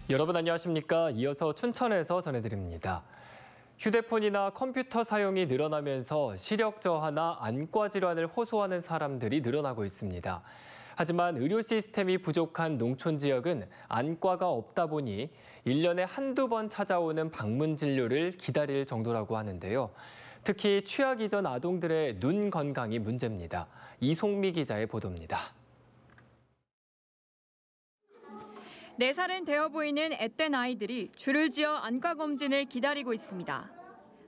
여러분 안녕하십니까? 이어서 춘천에서 전해드립니다. 휴대폰이나 컴퓨터 사용이 늘어나면서 시력 저하나 안과 질환을 호소하는 사람들이 늘어나고 있습니다. 하지만 의료 시스템이 부족한 농촌 지역은 안과가 없다 보니 1년에 한두 번 찾아오는 방문 진료를 기다릴 정도라고 하는데요. 특히 취학 이전 아동들의 눈 건강이 문제입니다. 이송미 기자의 보도입니다. 4살은 되어 보이는 앳된 아이들이 줄을 지어 안과 검진을 기다리고 있습니다.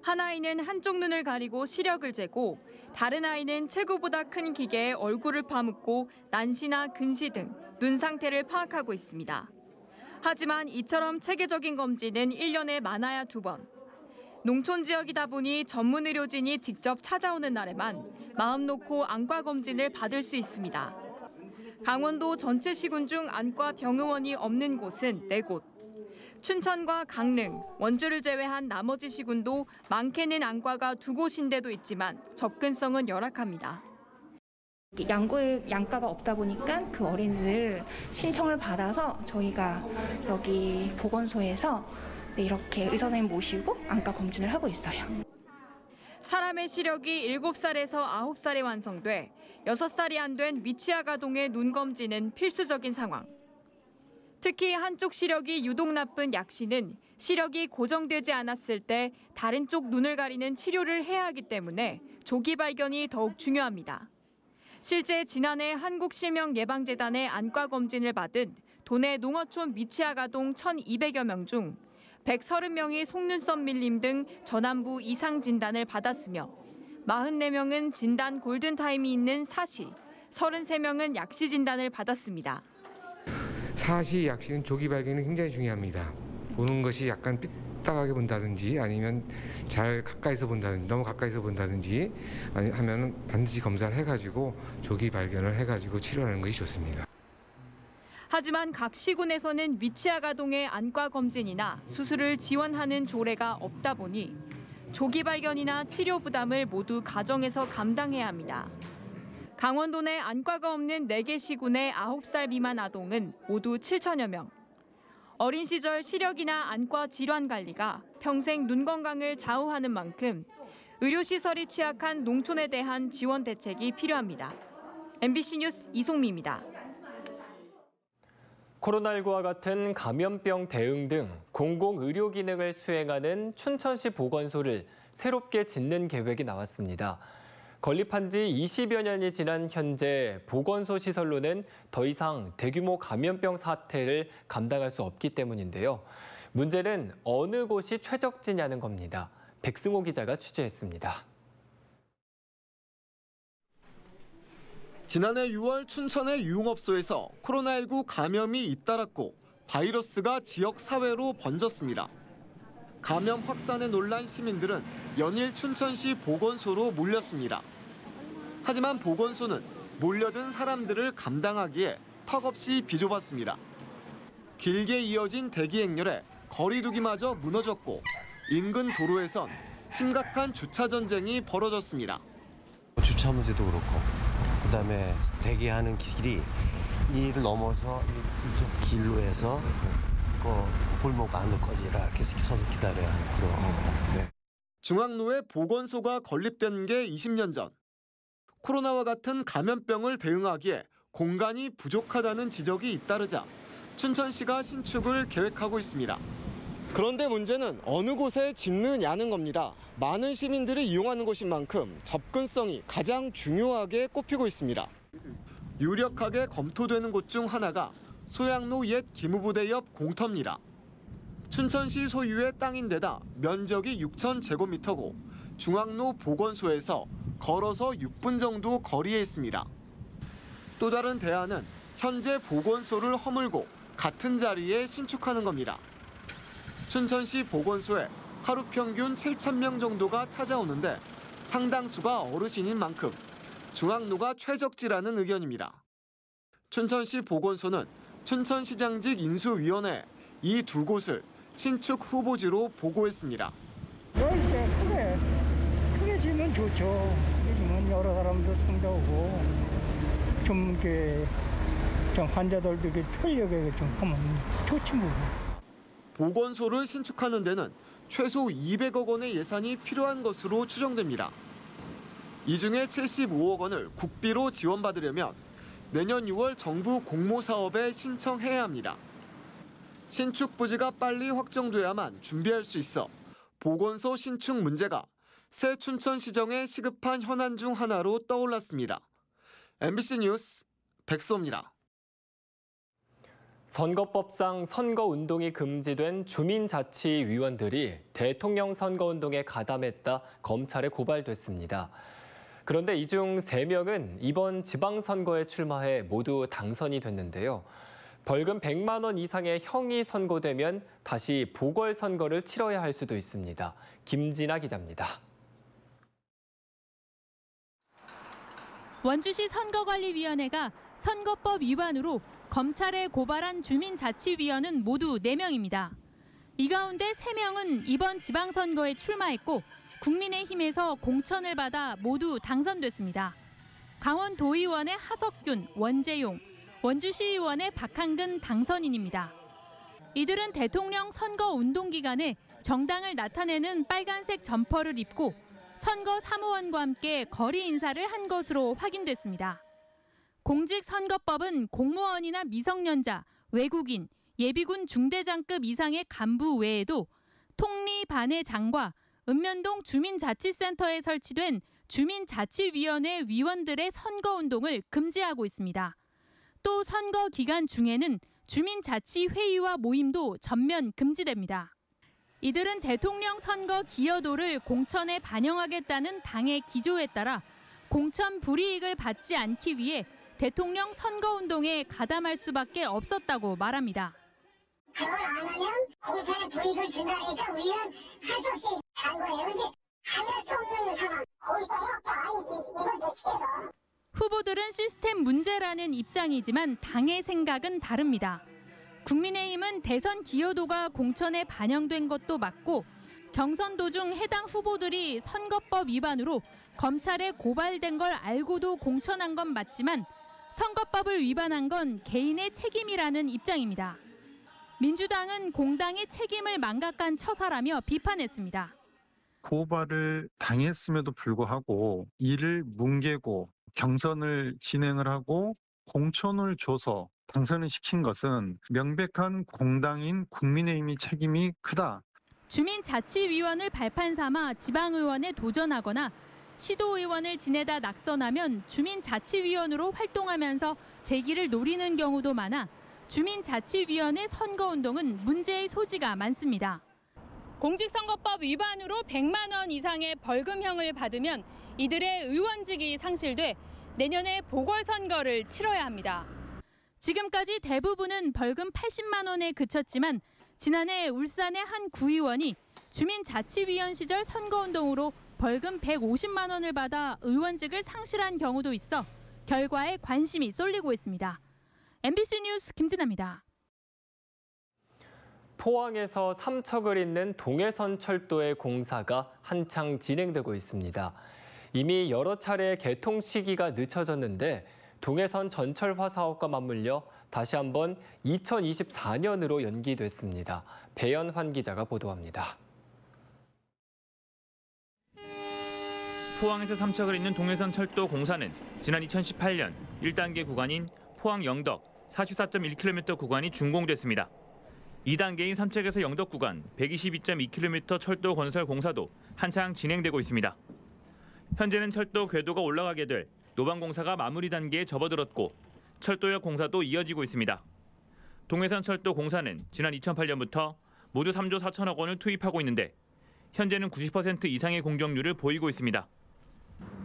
한 아이는 한쪽 눈을 가리고 시력을 재고 다른 아이는 체구보다 큰 기계에 얼굴을 파묻고 난시나 근시 등 눈 상태를 파악하고 있습니다. 하지만 이처럼 체계적인 검진은 1년에 많아야 2번. 농촌 지역이다 보니 전문 의료진이 직접 찾아오는 날에만 마음 놓고 안과 검진을 받을 수 있습니다. 강원도 전체 시군 중 안과 병의원이 없는 곳은 4곳. 춘천과 강릉, 원주를 제외한 나머지 시군도 많게는 안과가 2곳인데도 있지만 접근성은 열악합니다. 양과가 없다 보니까 그 어린이들 신청을 받아서 저희가 여기 보건소에서 이렇게 의사 선생님 모시고 안과 검진을 하고 있어요. 사람의 시력이 7살에서 9살에 완성돼 6살이 안 된 미취학 아동의 눈 검진은 필수적인 상황. 특히 한쪽 시력이 유독 나쁜 약 씨는 시력이 고정되지 않았을 때 다른 쪽 눈을 가리는 치료를 해야 하기 때문에 조기 발견이 더욱 중요합니다. 실제 지난해 한국실명예방재단의 안과 검진을 받은 도내 농어촌 미취학 아동 1,200여 명 중 130명이 속눈썹 밀림 등 전환부 이상 진단을 받았으며 44명은 진단 골든타임이 있는 사시, 33명은 약시 진단을 받았습니다. 사시, 약시는 조기 발견이 굉장히 중요합니다. 보는 것이 약간 삐딱하게 본다든지 아니면 잘 가까이서 본다든지 너무 가까이서 본다든지 하면 반드시 검사를 해가지고 조기 발견을 해가지고 치료하는 것이 좋습니다. 하지만 각 시군에서는 미취학 아동의 안과 검진이나 수술을 지원하는 조례가 없다 보니 조기 발견이나 치료 부담을 모두 가정에서 감당해야 합니다. 강원도 내 안과가 없는 4개 시군의 9살 미만 아동은 모두 7천여 명. 어린 시절 시력이나 안과 질환 관리가 평생 눈 건강을 좌우하는 만큼 의료시설이 취약한 농촌에 대한 지원 대책이 필요합니다. MBC 뉴스 이송미입니다. 코로나19와 같은 감염병 대응 등 공공의료 기능을 수행하는 춘천시 보건소를 새롭게 짓는 계획이 나왔습니다. 건립한 지 20여 년이 지난 현재 보건소 시설로는 더 이상 대규모 감염병 사태를 감당할 수 없기 때문인데요. 문제는 어느 곳이 최적지냐는 겁니다. 백승호 기자가 취재했습니다. 지난해 6월 춘천의 유흥업소에서 코로나19 감염이 잇따랐고 바이러스가 지역 사회로 번졌습니다. 감염 확산에 놀란 시민들은 연일 춘천시 보건소로 몰렸습니다. 하지만 보건소는 몰려든 사람들을 감당하기에 턱없이 비좁았습니다. 길게 이어진 대기 행렬에 거리 두기마저 무너졌고 인근 도로에선 심각한 주차 전쟁이 벌어졌습니다. 주차 문제도 그렇고 그다음에 대기하는 길이 이를 넘어서 이쪽 길로 해서 골목 안으로까지 이렇게 서서 기다려야 하는 그런. 네. 중앙로에 보건소가 건립된 게 20년 전. 코로나와 같은 감염병을 대응하기에 공간이 부족하다는 지적이 잇따르자 춘천시가 신축을 계획하고 있습니다. 그런데 문제는 어느 곳에 짓느냐는 겁니다. 많은 시민들이 이용하는 곳인 만큼 접근성이 가장 중요하게 꼽히고 있습니다. 유력하게 검토되는 곳 중 하나가 소양로 옛 기무부대 옆 공터입니다. 춘천시 소유의 땅인데다 면적이 6,000제곱미터고 중앙로 보건소에서 걸어서 6분 정도 거리에 있습니다. 또 다른 대안은 현재 보건소를 허물고 같은 자리에 신축하는 겁니다. 춘천시 보건소에 하루 평균 7,000명 정도가 찾아오는데 상당수가 어르신인 만큼 중앙로가 최적지라는 의견입니다. 춘천시 보건소는 춘천시장직 인수위원회에 이 2곳을 신축 후보지로 보고했습니다. 넓게 크게 지면 좋죠. 크게 지면 여러 사람도 상대하고 좀 이렇게 좀 환자들도 이렇게 편리하게 좀 하면 좋지 뭐. 보건소를 신축하는 데는 최소 200억 원의 예산이 필요한 것으로 추정됩니다. 이 중에 75억 원을 국비로 지원받으려면 내년 6월 정부 공모사업에 신청해야 합니다. 신축 부지가 빨리 확정돼야만 준비할 수 있어 보건소 신축 문제가 새 춘천시정의 시급한 현안 중 하나로 떠올랐습니다. MBC 뉴스 백소입니다. 선거법상 선거운동이 금지된 주민자치위원들이 대통령 선거운동에 가담했다 검찰에 고발됐습니다. 그런데 이 중 3명은 이번 지방선거에 출마해 모두 당선이 됐는데요. 벌금 100만 원 이상의 형이 선고되면 다시 보궐선거를 치러야 할 수도 있습니다. 김진아 기자입니다. 원주시 선거관리위원회가 선거법 위반으로 검찰에 고발한 주민자치위원은 모두 4명입니다. 이 가운데 3명은 이번 지방선거에 출마했고 국민의힘에서 공천을 받아 모두 당선됐습니다. 강원도의원의 하석균, 원재용, 원주시의원의 박한근 당선인입니다. 이들은 대통령 선거 운동 기간에 정당을 나타내는 빨간색 점퍼를 입고 선거 사무원과 함께 거리 인사를 한 것으로 확인됐습니다. 공직선거법은 공무원이나 미성년자, 외국인, 예비군 중대장급 이상의 간부 외에도 통리 반회장과 읍면동 주민자치센터에 설치된 주민자치위원회 위원들의 선거운동을 금지하고 있습니다. 또 선거 기간 중에는 주민자치회의와 모임도 전면 금지됩니다. 이들은 대통령 선거 기여도를 공천에 반영하겠다는 당의 기조에 따라 공천 불이익을 받지 않기 위해 대통령 선거운동에 가담할 수밖에 없었다고 말합니다. 그걸 안 하면 공천에 불이익을 준다니까 우리는 할 수 없이 간 거예요. 이제 할 수 없는 상황. 거기서 해왔다. 이걸 제시해서. 후보들은 시스템 문제라는 입장이지만 당의 생각은 다릅니다. 국민의힘은 대선 기여도가 공천에 반영된 것도 맞고 경선 도중 해당 후보들이 선거법 위반으로 검찰에 고발된 걸 알고도 공천한 건 맞지만 선거법을 위반한 건 개인의 책임이라는 입장입니다. 민주당은 공당의 책임을 망각한 처사라며 비판했습니다. 고발을 당했음에도 불구하고 이를 뭉개고 경선을 진행을 하고 공천을 줘서 당선을 시킨 것은 명백한 공당인 국민의힘이 책임이 크다. 주민자치위원을 발판 삼아 지방의원에 도전하거나 시도의원을 지내다 낙선하면 주민자치위원으로 활동하면서 재기를 노리는 경우도 많아 주민자치위원회 선거운동은 문제의 소지가 많습니다. 공직선거법 위반으로 100만 원 이상의 벌금형을 받으면 이들의 의원직이 상실돼 내년에 보궐선거를 치러야 합니다. 지금까지 대부분은 벌금 80만 원에 그쳤지만 지난해 울산의 한 구의원이 주민자치위원 시절 선거운동으로 벌금 150만 원을 받아 의원직을 상실한 경우도 있어 결과에 관심이 쏠리고 있습니다. MBC 뉴스 김진아입니다. 포항에서 삼척을 잇는 동해선 철도의 공사가 한창 진행되고 있습니다. 이미 여러 차례 개통 시기가 늦춰졌는데 동해선 전철화 사업과 맞물려 다시 한번 2024년으로 연기됐습니다. 배연환 기자가 보도합니다. 포항에서 삼척을 잇는 동해선 철도 공사는 지난 2018년 1단계 구간인 포항 영덕 44.1km 구간이 준공됐습니다. 2단계인 삼척에서 영덕 구간 122.2km 철도 건설 공사도 한창 진행되고 있습니다. 현재는 철도 궤도가 올라가게 될 노방 공사가 마무리 단계에 접어들었고 철도역 공사도 이어지고 있습니다. 동해선 철도 공사는 지난 2008년부터 모두 3조 4천억 원을 투입하고 있는데 현재는 90% 이상의 공정률을 보이고 있습니다.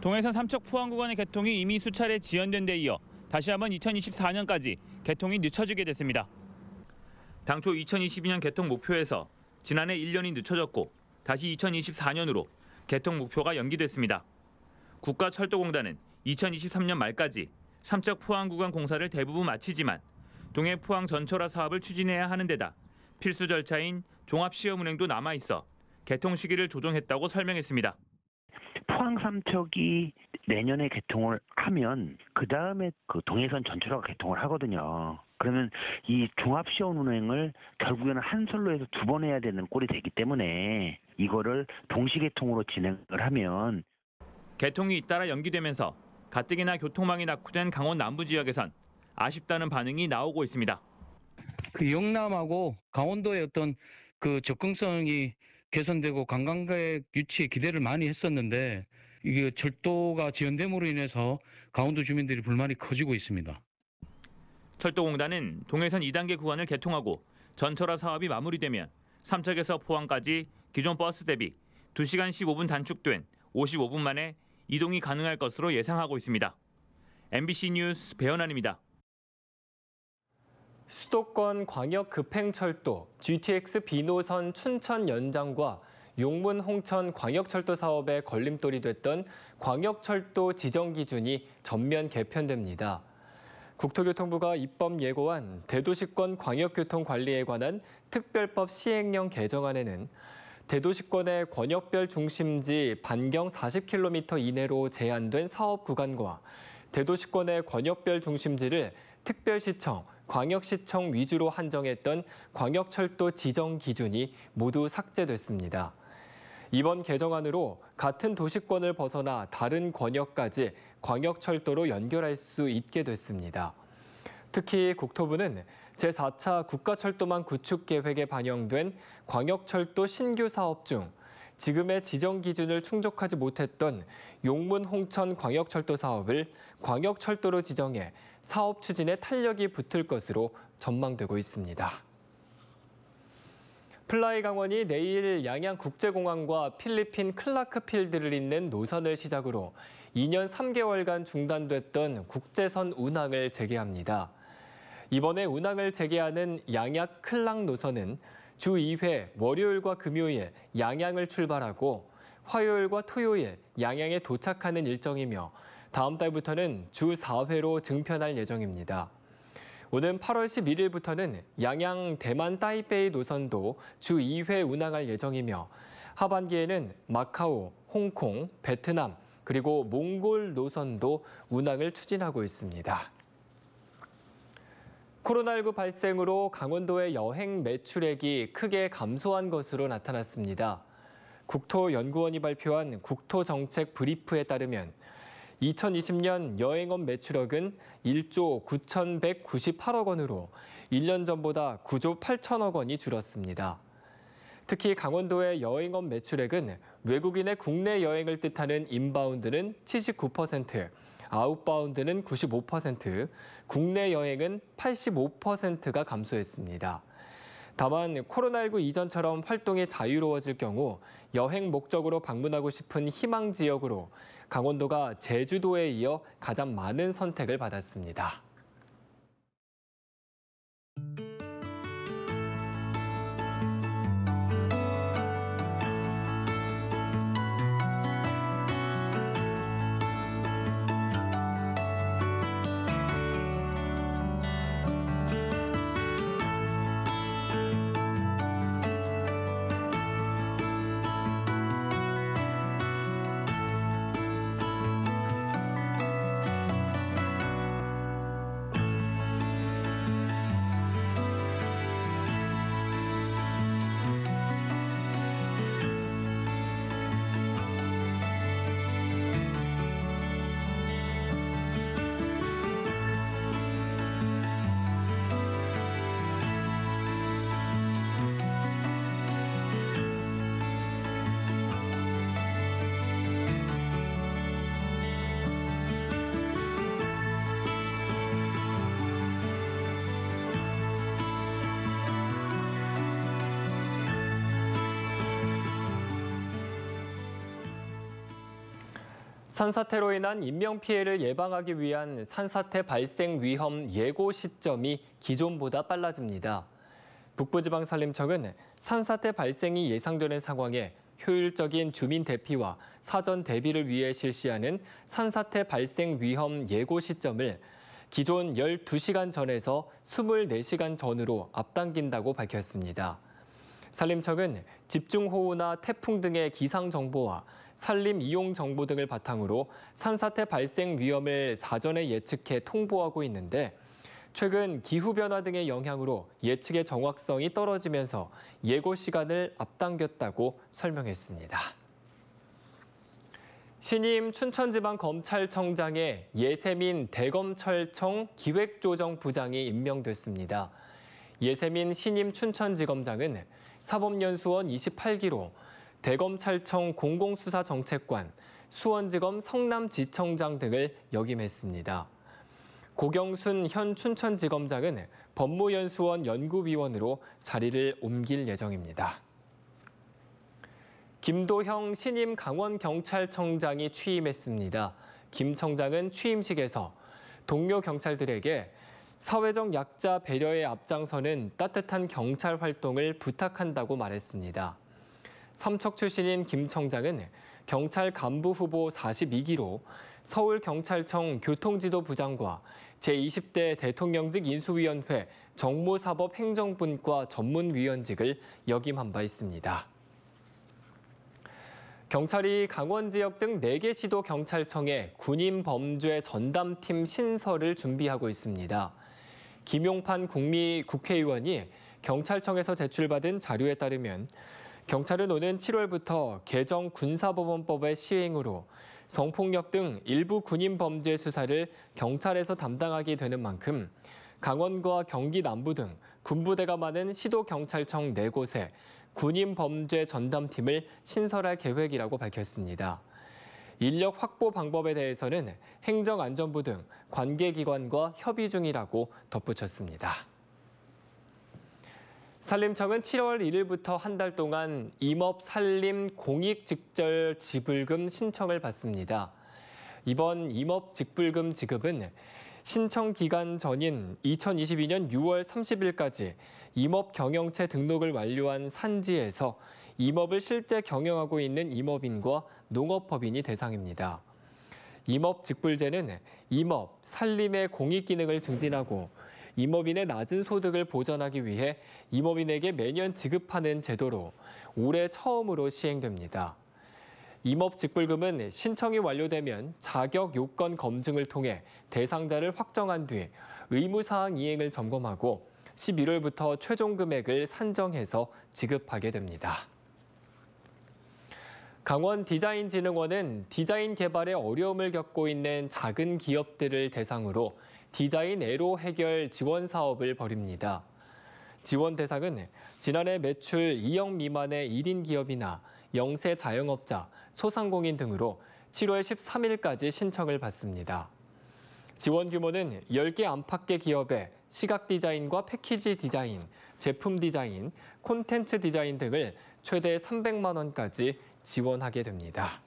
동해선 삼척 포항 구간의 개통이 이미 수차례 지연된 데 이어 다시 한번 2024년까지 개통이 늦춰지게 됐습니다. 당초 2022년 개통 목표에서 지난해 1년이 늦춰졌고 다시 2024년으로 개통 목표가 연기됐습니다. 국가철도공단은 2023년 말까지 삼척 포항 구간 공사를 대부분 마치지만 동해 포항 전철화 사업을 추진해야 하는 데다 필수 절차인 종합시험운행도 남아있어 개통 시기를 조정했다고 설명했습니다. 포항 삼척이 내년에 개통을 하면 그 다음에 그 동해선 전철화가 개통을 하거든요. 그러면 이 종합시험 운행을 결국에는 한 선로에서 2번 해야 되는 꼴이 되기 때문에 이거를 동시 개통으로 진행을 하면 개통이 잇따라 연기되면서 가뜩이나 교통망이 낙후된 강원 남부 지역에선 아쉽다는 반응이 나오고 있습니다. 그 영남하고 강원도의 어떤 그 접근성이 개선되고 관광객 유치에 기대를 많이 했었는데 이게 철도가 지연됨으로 인해서 강원도 주민들이 불만이 커지고 있습니다. 철도공단은 동해선 2단계 구간을 개통하고 전철화 사업이 마무리되면 삼척에서 포항까지 기존 버스 대비 2시간 15분 단축된 55분 만에 이동이 가능할 것으로 예상하고 있습니다. MBC 뉴스 배현환입니다. 수도권 광역 급행철도 GTX B노선 춘천 연장과 용문 홍천 광역철도 사업에 걸림돌이 됐던 광역철도 지정 기준이 전면 개편됩니다. 국토교통부가 입법 예고한 대도시권 광역교통 관리에 관한 특별법 시행령 개정안에는 대도시권의 권역별 중심지 반경 40km 이내로 제한된 사업 구간과 대도시권의 권역별 중심지를 특별시청, 광역시청 위주로 한정했던 광역철도 지정 기준이 모두 삭제됐습니다. 이번 개정안으로 같은 도시권을 벗어나 다른 권역까지 광역철도로 연결할 수 있게 됐습니다. 특히 국토부는 제4차 국가철도망 구축 계획에 반영된 광역철도 신규 사업 중 지금의 지정 기준을 충족하지 못했던 용문 홍천 광역철도 사업을 광역철도로 지정해 사업 추진에 탄력이 붙을 것으로 전망되고 있습니다. 플라이 강원이 내일 양양국제공항과 필리핀 클라크필드를 잇는 노선을 시작으로 2년 3개월간 중단됐던 국제선 운항을 재개합니다. 이번에 운항을 재개하는 양양 클락 노선은 주 2회 월요일과 금요일 양양을 출발하고 화요일과 토요일 양양에 도착하는 일정이며 다음 달부터는 주 4회로 증편할 예정입니다. 오는 8월 11일부터는 양양 대만 따이베이 노선도 주 2회 운항할 예정이며 하반기에는 마카오, 홍콩, 베트남, 그리고 몽골 노선도 운항을 추진하고 있습니다. 코로나19 발생으로 강원도의 여행 매출액이 크게 감소한 것으로 나타났습니다. 국토연구원이 발표한 국토정책 브리프에 따르면 2020년 여행업 매출액은 1조 9,198억 원으로 1년 전보다 9조 8천억 원이 줄었습니다. 특히 강원도의 여행업 매출액은 외국인의 국내 여행을 뜻하는 인바운드는 79%, 아웃바운드는 95%, 국내 여행은 85%가 감소했습니다. 다만 코로나19 이전처럼 활동이 자유로워질 경우 여행 목적으로 방문하고 싶은 희망 지역으로 강원도가 제주도에 이어 가장 많은 선택을 받았습니다. 산사태로 인한 인명피해를 예방하기 위한 산사태 발생 위험 예고 시점이 기존보다 빨라집니다. 북부지방산림청은 산사태 발생이 예상되는 상황에 효율적인 주민 대피와 사전 대비를 위해 실시하는 산사태 발생 위험 예고 시점을 기존 12시간 전에서 24시간 전으로 앞당긴다고 밝혔습니다. 산림청은 집중호우나 태풍 등의 기상정보와 산림 이용 정보 등을 바탕으로 산사태 발생 위험을 사전에 예측해 통보하고 있는데 최근 기후변화 등의 영향으로 예측의 정확성이 떨어지면서 예고 시간을 앞당겼다고 설명했습니다. 신임 춘천지방검찰청장에 예세민 대검찰청 기획조정부장이 임명됐습니다. 예세민 신임 춘천지검장은 사법연수원 28기로 대검찰청 공공수사정책관, 수원지검 성남지청장 등을 역임했습니다. 고경순 현 춘천지검장은 법무연수원 연구위원으로 자리를 옮길 예정입니다. 김도형 신임 강원경찰청장이 취임했습니다. 김 청장은 취임식에서 동료 경찰들에게 사회적 약자 배려에 앞장서는 따뜻한 경찰 활동을 부탁한다고 말했습니다. 삼척 출신인 김 청장은 경찰 간부 후보 42기로 서울경찰청 교통지도부장과 제20대 대통령직 인수위원회 정무사법행정분과 전문위원직을 역임한 바 있습니다. 경찰이 강원 지역 등 4개 시도 경찰청에 군인 범죄 전담팀 신설을 준비하고 있습니다. 김용판 국회의원이 경찰청에서 제출받은 자료에 따르면 경찰은 오는 7월부터 개정 군사법원법의 시행으로 성폭력 등 일부 군인 범죄 수사를 경찰에서 담당하게 되는 만큼 강원과 경기 남부 등 군부대가 많은 시도경찰청 4곳에 군인 범죄 전담팀을 신설할 계획이라고 밝혔습니다. 인력 확보 방법에 대해서는 행정안전부 등 관계기관과 협의 중이라고 덧붙였습니다. 산림청은 7월 1일부터 한 달 동안 임업 산림 공익직절 지불금 신청을 받습니다. 이번 임업 직불금 지급은 신청 기간 전인 2022년 6월 30일까지 임업 경영체 등록을 완료한 산지에서 임업을 실제 경영하고 있는 임업인과 농업법인이 대상입니다. 임업 직불제는 임업, 산림의 공익 기능을 증진하고 임업인의 낮은 소득을 보전하기 위해 임업인에게 매년 지급하는 제도로 올해 처음으로 시행됩니다. 임업 직불금은 신청이 완료되면 자격 요건 검증을 통해 대상자를 확정한 뒤 의무사항 이행을 점검하고 11월부터 최종 금액을 산정해서 지급하게 됩니다. 강원디자인진흥원은 디자인 개발에 어려움을 겪고 있는 작은 기업들을 대상으로 디자인 애로 해결 지원 사업을 벌입니다. 지원 대상은 지난해 매출 2억 미만의 1인 기업이나 영세 자영업자, 소상공인 등으로 7월 13일까지 신청을 받습니다. 지원 규모는 10개 안팎의 기업에 시각 디자인과 패키지 디자인, 제품 디자인, 콘텐츠 디자인 등을 최대 300만 원까지 지원하게 됩니다.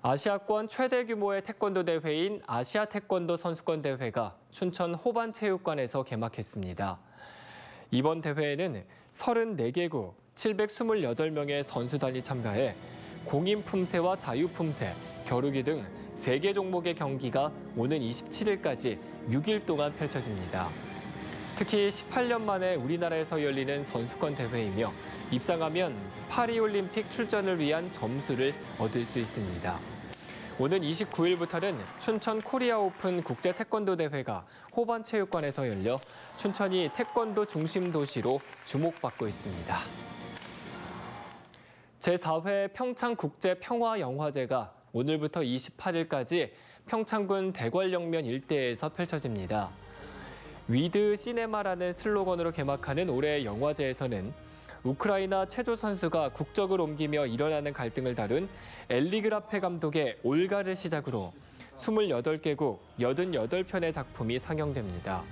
아시아권 최대 규모의 태권도 대회인 아시아 태권도 선수권 대회가 춘천 호반체육관에서 개막했습니다. 이번 대회에는 34개국 728명의 선수단이 참가해 공인 품새와 자유 품새, 겨루기 등 3개 종목의 경기가 오는 27일까지 6일 동안 펼쳐집니다. 특히 18년 만에 우리나라에서 열리는 선수권 대회이며 입상하면 파리올림픽 출전을 위한 점수를 얻을 수 있습니다. 오는 29일부터는 춘천 코리아 오픈 국제 태권도 대회가 호반체육관에서 열려 춘천이 태권도 중심 도시로 주목받고 있습니다. 제4회 평창국제평화영화제가 오늘부터 28일까지 평창군 대관령면 일대에서 펼쳐집니다. 위드 시네마라는 슬로건으로 개막하는 올해 영화제에서는 우크라이나 체조 선수가 국적을 옮기며 일어나는 갈등을 다룬 엘리 그라페 감독의 올가를 시작으로 28개국 88편의 작품이 상영됩니다.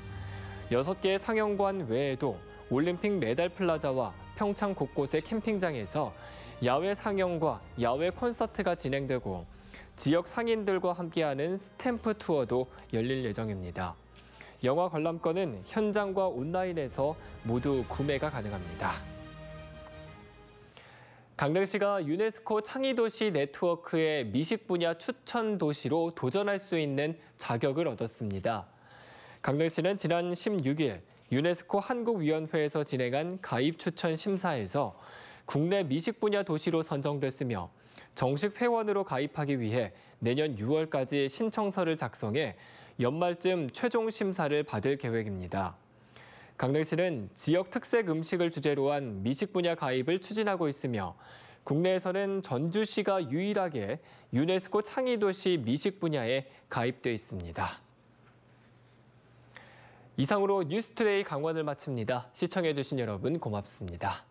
6개의 상영관 외에도 올림픽 메달 플라자와 평창 곳곳의 캠핑장에서 야외 상영과 야외 콘서트가 진행되고 지역 상인들과 함께하는 스탬프 투어도 열릴 예정입니다. 영화 관람권은 현장과 온라인에서 모두 구매가 가능합니다. 강릉시가 유네스코 창의도시 네트워크의 미식 분야 추천 도시로 도전할 수 있는 자격을 얻었습니다. 강릉시는 지난 16일 유네스코 한국위원회에서 진행한 가입 추천 심사에서 국내 미식 분야 도시로 선정됐으며 정식 회원으로 가입하기 위해 내년 6월까지 신청서를 작성해 연말쯤 최종 심사를 받을 계획입니다. 강릉시는 지역 특색 음식을 주제로 한 미식 분야 가입을 추진하고 있으며 국내에서는 전주시가 유일하게 유네스코 창의도시 미식 분야에 가입돼 있습니다. 이상으로 뉴스투데이 강원을 마칩니다. 시청해주신 여러분 고맙습니다.